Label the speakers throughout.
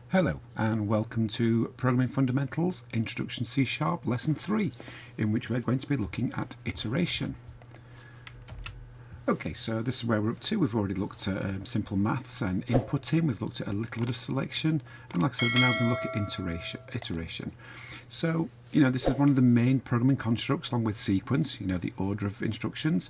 Speaker 1: Hello and welcome to Programming Fundamentals Introduction C#, Lesson 3, in which we're going to be looking at iteration. Okay, so this is where we're up to. We've already looked at simple maths and inputting. We've looked at a little bit of selection, and like I said, we're now going to look at iteration. So, this is one of the main programming constructs, along with sequence, the order of instructions,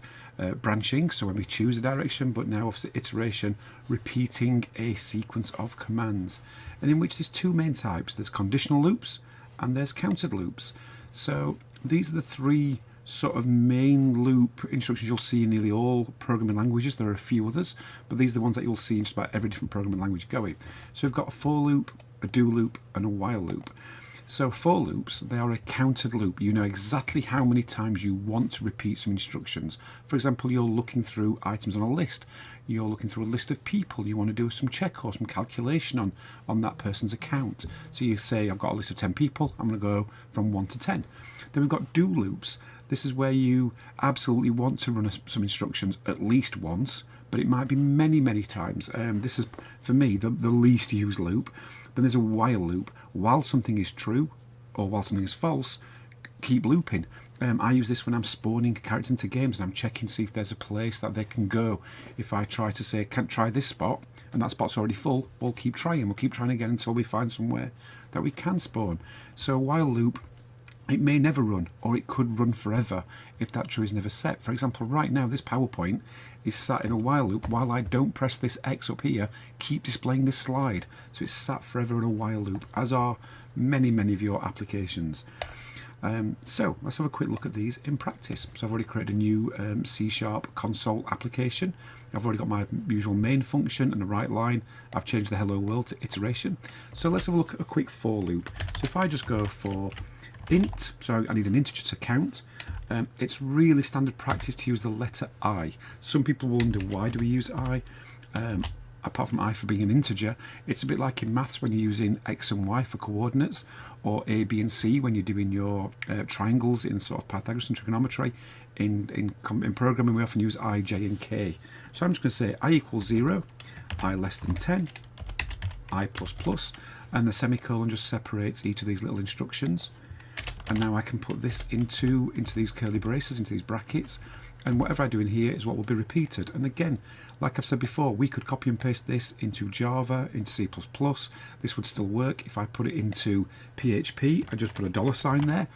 Speaker 1: branching, so when we choose a direction, but now obviously iteration, repeating a sequence of commands, and in which there's two main types. There's conditional loops and there's counted loops. So these are the three sort of main loop instructions you'll see in nearly all programming languages. There are a few others, but these are the ones that you'll see in just about every different programming language going. So we've got a for loop, a do loop, and a while loop. So for loops, they are a counted loop. You know exactly how many times you want to repeat some instructions. For example, you're looking through items on a list. You're looking through a list of people. You want to do some check or some calculation on that person's account. So you say, I've got a list of 10 people. I'm going to go from 1 to 10. Then we've got do loops. This is where you absolutely want to run some instructions at least once, but it might be many, many times. This is, for me, the least used loop. Then there's a while loop. While something is true or while something is false, keep looping. I use this when I'm spawning characters into games and I'm checking to see if there's a place that they can go. If I try to say, can't try this spot, and that spot's already full, we'll keep trying. We'll keep trying again until we find somewhere that we can spawn. So a while loop, it may never run, or it could run forever if that true is never set. For example, right now this PowerPoint is sat in a while loop while I don't press this X up here, keep displaying this slide. So it's sat forever in a while loop, as are many, many of your applications. So let's have a quick look at these in practice. So I've already created a new C# console application. I've already got my usual main function and a right line. I've changed the hello world to iteration. So let's have a look at a quick for loop. So if I just go for int, so I need an integer to count. It's really standard practice to use the letter I. Some people will wonder, why do we use I? Apart from I for being an integer, it's a bit like in maths when you're using x and y for coordinates, or a, b and c when you're doing your triangles in sort of Pythagoras and trigonometry. In programming we often use I, j and k. So I'm just going to say I equals 0, I less than 10, I plus plus, and the semicolon just separates each of these little instructions. And now I can put this into these curly braces, into these brackets, and whatever I do in here is what will be repeated. And again, like I've said before, we could copy and paste this into Java, into C++. This would still work. If I put it into PHP, I just put a $sign there,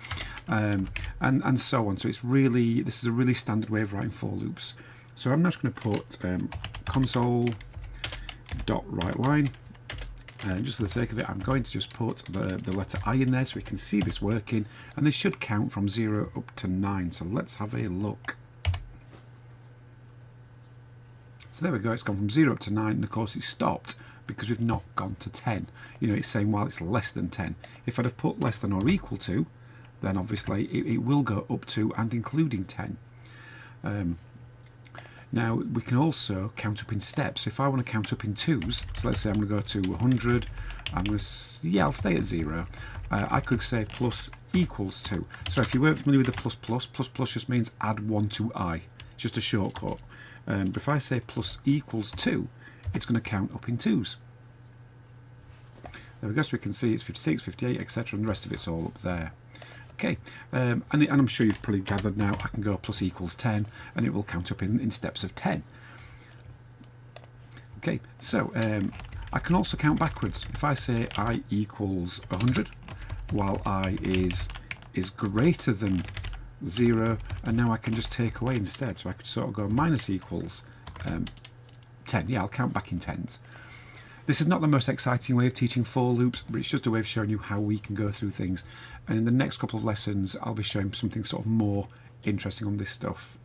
Speaker 1: and so on. So this is a really standard way of writing for loops. So I'm just going to put console.writeLine. Just for the sake of it, I'm going to just put the letter I in there so we can see this working, and this should count from 0 up to 9. So let's have a look. So there we go, it's gone from 0 up to 9, and of course it's stopped because we've not gone to 10. It's saying while it's less than 10. If I'd have put less than or equal to, then obviously it will go up to and including 10. Now we can also count up in steps. If I want to count up in twos, so let's say I'm going to go to 100, I'll stay at 0. I could say plus equals 2. So if you weren't familiar with the plus just means add 1 to I. It's just a shortcut. But if I say plus equals 2, it's going to count up in twos. There we go, so we can see it's 56, 58, etc., and the rest of it's all up there. Okay, and I'm sure you've probably gathered now, I can go plus equals 10, and it will count up in steps of 10. Okay, so I can also count backwards. If I say I equals 100, while I is greater than 0, and now I can just take away instead. So I could sort of go minus equals 10. Yeah, I'll count back in tens. This is not the most exciting way of teaching for loops, but it's just a way of showing you how we can go through things. And in the next couple of lessons, I'll be showing something sort of more interesting on this stuff.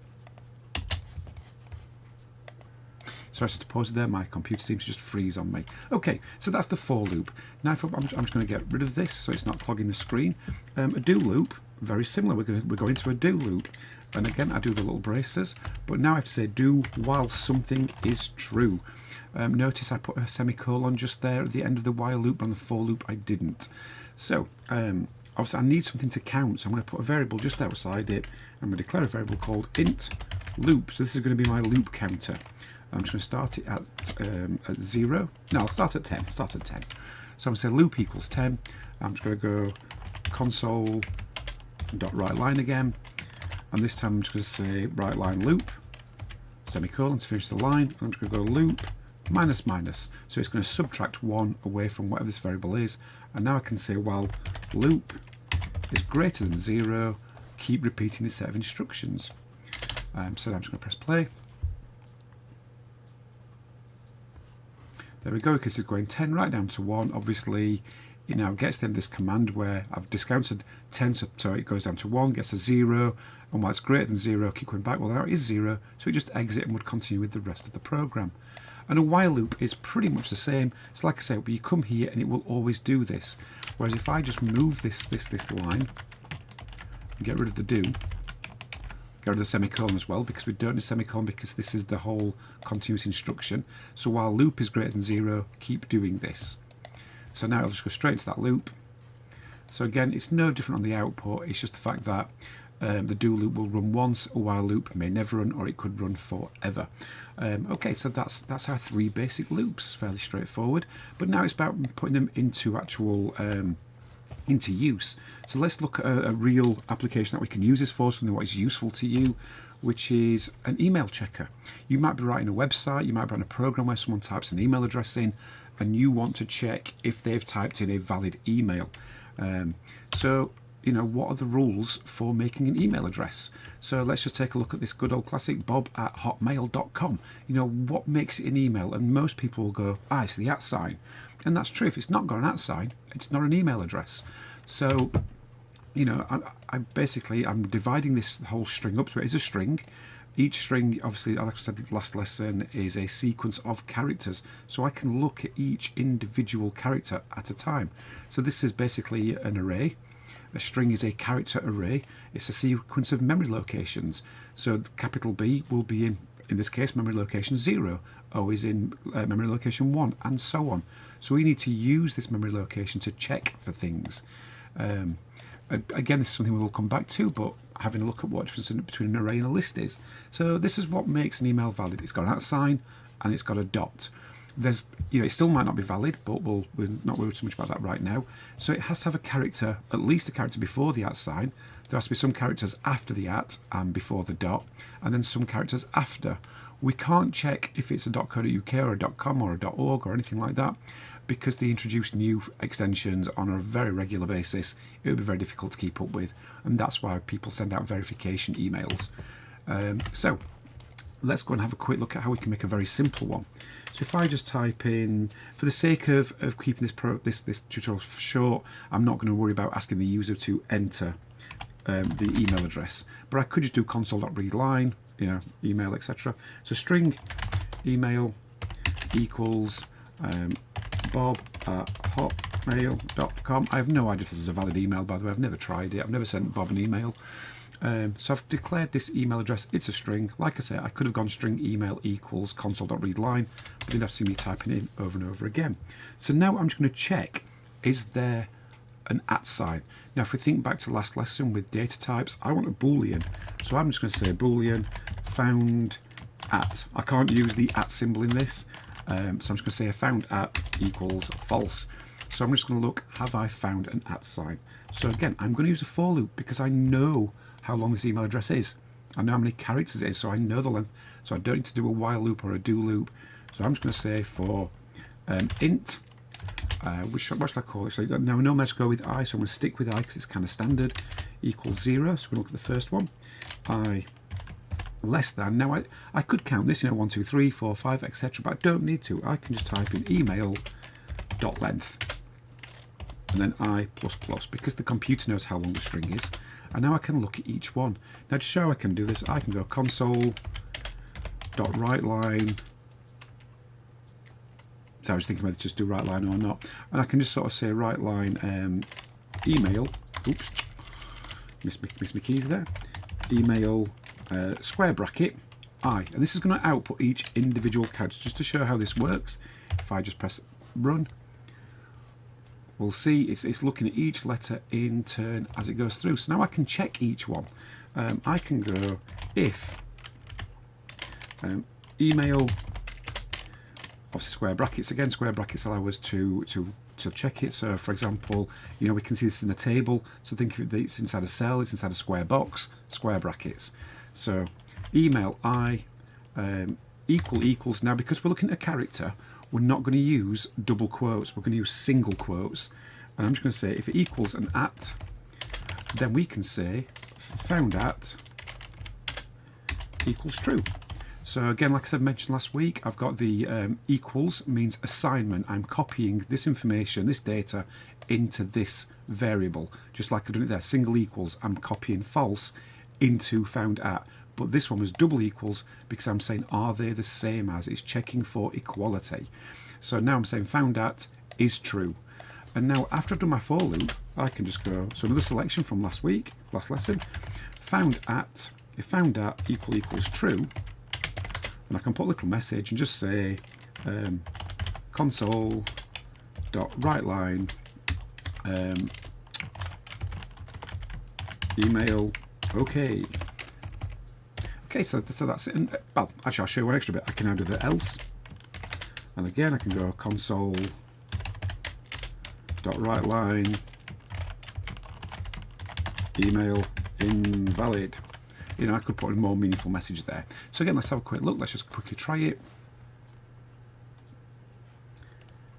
Speaker 1: Sorry to pause there, my computer seems to just freeze on me. Okay, so that's the for loop. Now I'm just going to get rid of this so it's not clogging the screen. A do loop, very similar. We're going to a do loop. And again, I do the little braces, but now I have to say do while something is true. Notice I put a semicolon just there at the end of the while loop, and the for loop I didn't. So obviously I need something to count, so I'm going to put a variable just outside it. I'm going to declare a variable called int loop. So this is going to be my loop counter. I'm just going to start it at 0. No, I'll start at 10. So I'm going to say loop equals 10. I'm just going to go console dot write line again, and this time I'm just going to say write line loop semicolon to finish the line. I'm just going to go loop minus minus, so it's going to subtract 1 away from whatever this variable is, and now I can say while loop is greater than 0, keep repeating this set of instructions. So now I'm just going to press play. There we go, because it's going 10 right down to 1. Obviously, it now gets them this command where I've discounted 10, so it goes down to 1, gets a 0, and while it's greater than 0, keep going back. Well, now it is 0, so it just exit and would continue with the rest of the program. And a while loop is pretty much the same. So like I said, you come here and it will always do this. Whereas if I just move this line and get rid of the do, get rid of the semicolon as well, because we don't need a semicolon because this is the whole continuous instruction. So while loop is greater than 0, keep doing this. So now it'll just go straight into that loop. So again, it's no different on the output. It's just the fact that the do loop will run once, a while loop may never run, or it could run forever. Okay, so that's our 3 basic loops, fairly straightforward. But now it's about putting them into actual into use. So let's look at a real application that we can use this for, something that is useful to you, which is an email checker. You might be writing a website, you might be writing a program where someone types an email address in, and you want to check if they've typed in a valid email. So you know, what are the rules for making an email address? So let's just take a look at this good old classic, bob@hotmail.com. You know, what makes it an email? And most people will go, it's the @ sign. And that's true. If it's not got an @ sign, it's not an email address. So, you know, I'm dividing this whole string up. So it is a string. Each string, obviously, like I said in the last lesson, is a sequence of characters. So I can look at each individual character at a time. So this is basically an array. A string is a character array. It's a sequence of memory locations. So capital B will be in this case, memory location 0. O is in memory location 1, and so on. So we need to use this memory location to check for things. Again, this is something we will come back to, but having a look at what the difference between an array and a list is. So this is what makes an email valid. It's got an @ sign and it's got a dot. There's, you know, it still might not be valid, but we're not worried too much about that right now. So it has to have a character, at least a character before the @ sign. There has to be some characters after the @ and before the dot, and then some characters after. We can't check if it's a .co.uk or a .com or a .org or anything like that, because they introduce new extensions on a very regular basis. It would be very difficult to keep up with, and that's why people send out verification emails. So let's go and have a quick look at how we can make a very simple one. So if I just type in, for the sake of keeping this tutorial short, I'm not going to worry about asking the user to enter the email address, but I could just do console.readline, you know, email, etc. So string email equals bob@hotmail.com. I have no idea if this is a valid email, by the way. I've never tried it. I've never sent Bob an email. So I've declared this email address. It's a string. Like I say, I could have gone string email equals console.readline, but you'd have to see me typing in over and over again. So now I'm just going to check, is there an @ sign? Now if we think back to last lesson with data types, I want a Boolean. So I'm just going to say Boolean found at. I can't use the @ symbol in this, so I'm just going to say a found at equals false. So I'm just going to look, have I found an @ sign? So again, I'm going to use a for loop because I know how long this email address is. I know how many characters it is, so I know the length. So I don't need to do a while loop or a do loop. So I'm just going to say for int, what should I call it? So now normally I just go with I, so I'm going to stick with I because it's kind of standard, equals 0. So we're going to look at the first one. I less than. Now I could count this, you know, 1, 2, 3, 4, 5, etc., but I don't need to. I can just type in email.length and then I++, because the computer knows how long the string is. And now I can look at each one. Now to show how I can do this, I can go console.writeLine. So I was thinking whether to just do WriteLine or not. And I can just sort of say WriteLine email. Oops, missed my keys there. Email square bracket I. And this is going to output each individual character just to show how this works. If I just press run, we'll see it's looking at each letter in turn as it goes through. So now I can check each one. I can go if email, obviously square brackets again. Square brackets allow us to to check it. So for example, you know, we can see this in a table, so think of it, it's inside a cell, it's inside a square box, square brackets. So email I equals, now because we're looking at a character, we're not going to use double quotes, we're going to use single quotes, and I'm just going to say if it equals an at, then we can say found at equals true. So again, like I said, mentioned last week, I've got the equals means assignment. I'm copying this information, this data, into this variable, just like I've done it there. Single equals, I'm copying false into found at. But this one was double equals because I'm saying are they the same as? It's checking for equality. So now I'm saying found at is true. And now after I've done my for loop, I can just go, so another selection from last week, last lesson, found at, if found at equals true, and I can put a little message and just say console.writeLine email okay. Okay, so that's it. And, well, actually, I'll show you one extra bit. I can now do the else, and again I can go console.writeLine email invalid. You know, I could put a more meaningful message there. So again, let's have a quick look. Let's just quickly try it.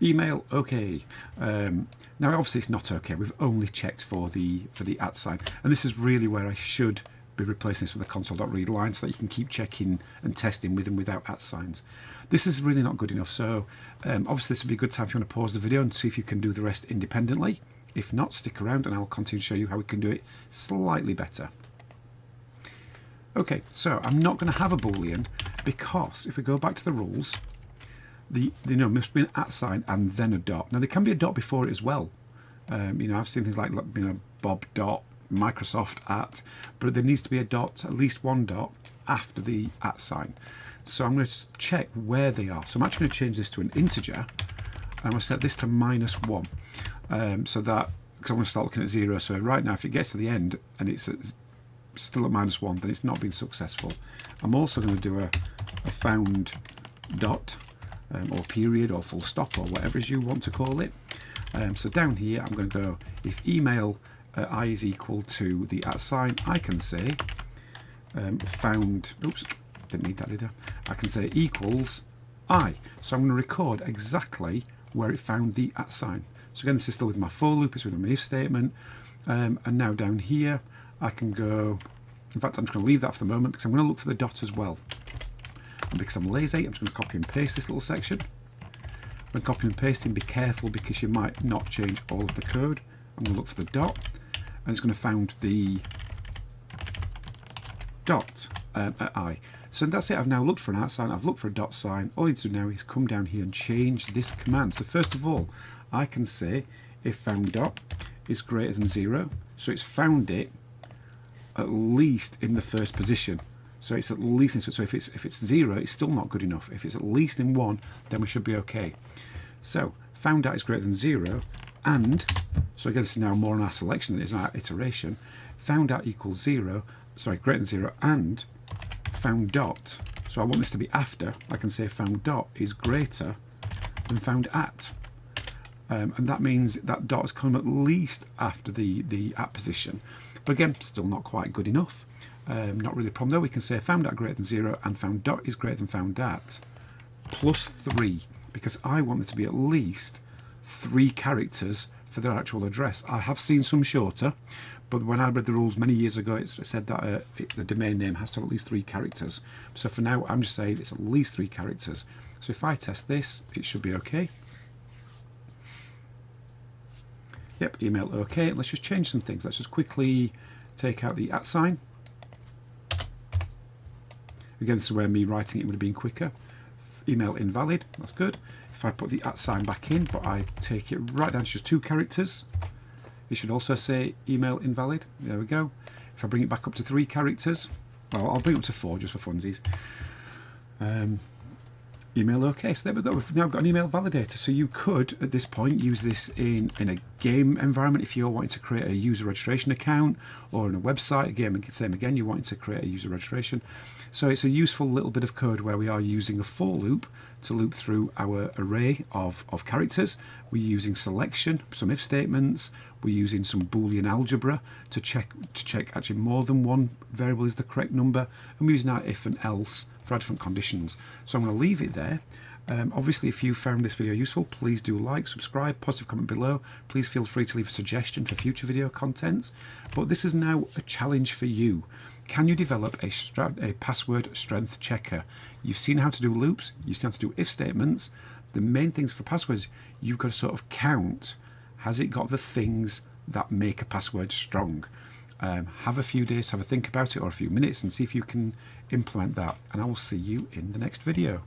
Speaker 1: Email okay. Now obviously it's not okay. We've only checked for the at sign, and this is really where I should be replacing this with a console.readLine so that you can keep checking and testing with and without at signs. This is really not good enough. So obviously this would be a good time if you want to pause the video and see if you can do the rest independently. If not, stick around and I'll continue to show you how we can do it slightly better. Okay, so I'm not going to have a Boolean because if we go back to the rules, you know, must be an at sign and then a dot. Now there can be a dot before it as well. You know, I've seen things like, you know, Bob dot, Microsoft at, but there needs to be a dot, at least one dot after the at sign. So I'm going to check where they are. So I'm actually going to change this to an integer. I'm going to set this to -1, so that, because I want to start looking at 0. So right now, if it gets to the end and it's still at -1, then it's not been successful. I'm also going to do a found dot, or period, or full stop, or whatever as you want to call it. So down here, I'm going to go, if email I is equal to the at sign, I can say found, oops, didn't need that, did I? I can say equals I. So I'm going to record exactly where it found the at sign. So again, this is still with my for loop, it's with my if statement. And now down here, I can go, in fact, I'm just going to leave that for the moment because I'm going to look for the dot as well. And because I'm lazy, I'm just going to copy and paste this little section. When copying and pasting, be careful because you might not change all of the code. I'm going to look for the dot, and it's going to found the dot at I. So that's it. I've now looked for an at sign, I've looked for a dot sign. All I need to do now is come down here and change this command. So first of all, I can say if found dot is greater than 0, so it's found it at least in the first position. So it's at least in, so if it's 0, it's still not good enough. If it's at least in 1, then we should be okay. So found out is greater than 0, and so again, this is now more on our selection than it is on our iteration. Found out equals 0, sorry, greater than 0, and found dot. So I want this to be after. I can say found dot is greater than found at, and that means that dot has come at least after the at position. But again, still not quite good enough. Not really a problem though. We can say found at greater than 0 and found dot is greater than found at +3, because I want there to be at least 3 characters for their actual address. I have seen some shorter, but when I read the rules many years ago, it said that the domain name has to have at least 3 characters. So for now, I'm just saying it's at least 3 characters. So if I test this, it should be okay. Yep, email okay. Let's just change some things. Let's just quickly take out the at sign. Again, this is where me writing it would have been quicker. Email invalid, that's good. If I put the at sign back in, but I take it right down to just 2 characters, it should also say email invalid. There we go. If I bring it back up to 3 characters, well, I'll bring it up to 4 just for funsies. Email OK. So there we go. We've now got an email validator. So you could, at this point, use this in a game environment if you're wanting to create a user registration account, or in a website. Again, same again, you're wanting to create a user registration. So it's a useful little bit of code where we are using a for loop to loop through our array of characters. We're using selection, some if statements. We're using some Boolean algebra to check actually more than one variable is the correct number. And we're using our if and else for our different conditions. So I'm going to leave it there. Obviously, if you found this video useful, please do like, subscribe, positive comment below. Please feel free to leave a suggestion for future video content. But this is now a challenge for you. Can you develop a password strength checker? You've seen how to do loops, you've seen how to do if statements. The main things for passwords, you've got to sort of count, has it got the things that make a password strong? Have a few days to have a think about it, or a few minutes, and see if you can implement that. And I will see you in the next video.